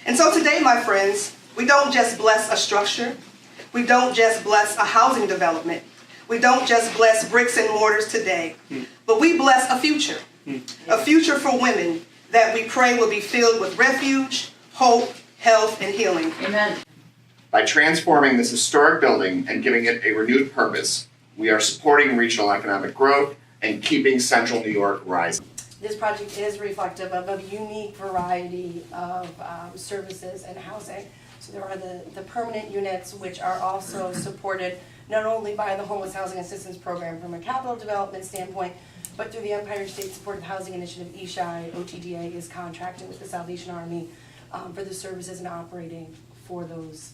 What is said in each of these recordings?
And so today, my friends, we don't just bless a structure. We don't just bless a housing development. We don't just bless bricks and mortars today, but we bless a future for women that we pray will be filled with refuge, hope, health, and healing. Amen. By transforming this historic building and giving it a renewed purpose, we are supporting regional economic growth and keeping Central New York rising. This project is reflective of a unique variety of services and housing. So there are the permanent units, which are also supported not only by the Homeless Housing Assistance Program from a capital development standpoint, but through the Empire State Supported Housing Initiative, ESHI. OTDA is contracting with the Salvation Army for the services and operating for those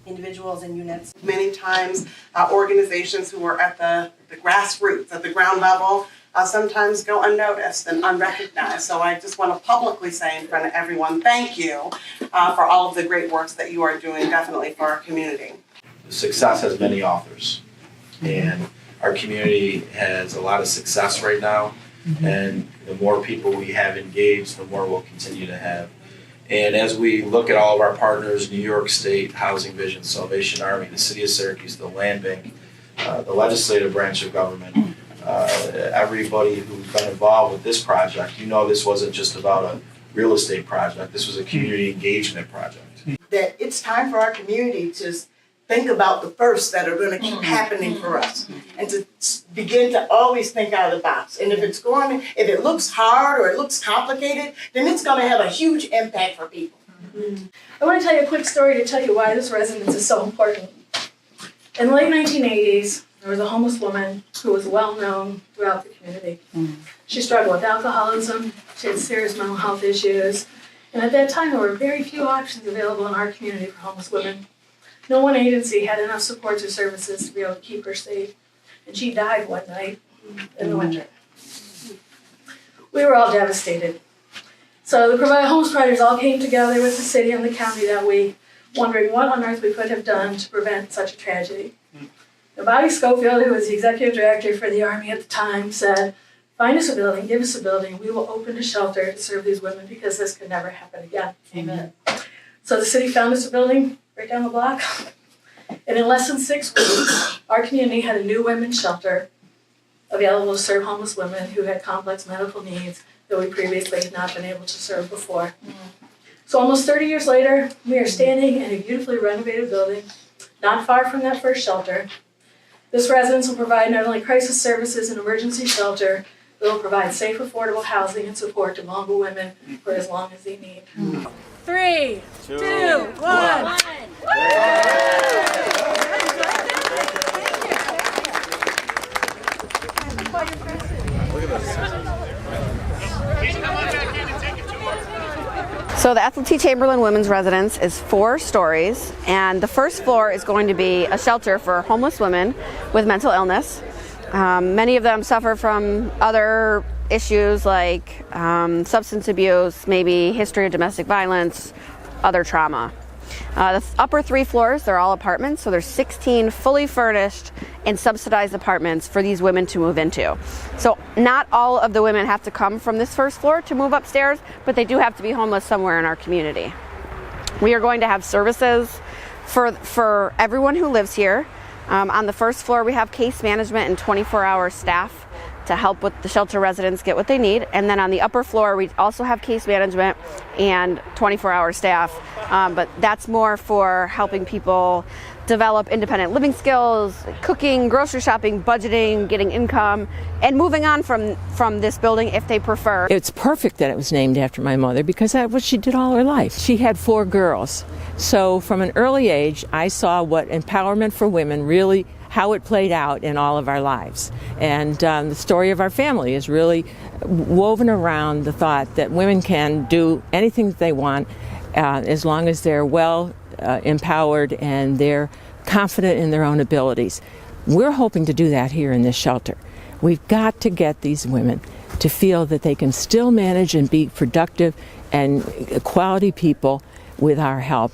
individuals and units. Many times organizations who are at the grassroots, at the ground level, sometimes go unnoticed and unrecognized. So I just want to publicly say in front of everyone, thank you for all of the great works that you are doing, definitely for our community. Success has many authors, and our community has a lot of success right now, and the more people we have engaged, the more we'll continue to have. And as we look at all of our partners, New York State, Housing Vision, Salvation Army, the City of Syracuse, the Land Bank, the legislative branch of government, everybody who's been involved with this project, you know this wasn't just about a real estate project, this was a community engagement project. That it's time for our community to think about the firsts that are going to keep happening for us, and to begin to always think out of the box. And if it looks hard or it looks complicated, then it's going to have a huge impact for people. I want to tell you a quick story to tell you why this residence is so important. In the late 1980s, there was a homeless woman who was well known throughout the community. She struggled with alcoholism, she had serious mental health issues, and at that time there were very few options available in our community for homeless women. No one agency had enough supports or services to be able to keep her safe, and she died one night in the winter. We were all devastated. So the homeless providers all came together with the city and the county that week, wondering what on earth we could have done to prevent such a tragedy. Now, Bobby Schofield, who was the executive director for the Army at the time, said, "Find us a building, give us a building, we will open a shelter to serve these women because this could never happen again." Amen. So the city found us a building right down the block, and in less than 6 weeks, our community had a new women's shelter available to serve homeless women who had complex medical needs that we previously had not been able to serve before. So almost 30 years later, we are standing in a beautifully renovated building, not far from that first shelter. This residence will provide not only crisis services and emergency shelter, but it will provide safe, affordable housing and support to vulnerable women for as long as they need. 3, 2, 1. So the Ethel T. Chamberlain Women's Residence is 4 stories, and the first floor is going to be a shelter for homeless women with mental illness. Many of them suffer from other issues like substance abuse, maybe history of domestic violence, other trauma. The upper 3 floors, they're all apartments, so there's 16 fully furnished and subsidized apartments for these women to move into. So not all of the women have to come from this first floor to move upstairs, but they do have to be homeless somewhere in our community. We are going to have services for everyone who lives here. On the first floor, we have case management and 24-hour staff to help with the shelter residents get what they need. And then on the upper floor, we also have case management and 24-hour staff, but that's more for helping people develop independent living skills, cooking, grocery shopping, budgeting, getting income, and moving on from this building if they prefer. It's perfect that it was named after my mother because that's what she did all her life. She had 4 girls. So from an early age, I saw what empowerment for women really, how it played out in all of our lives. And the story of our family is really woven around the thought that women can do anything that they want as long as they're well empowered and they're confident in their own abilities. We're hoping to do that here in this shelter. We've got to get these women to feel that they can still manage and be productive and quality people with our help.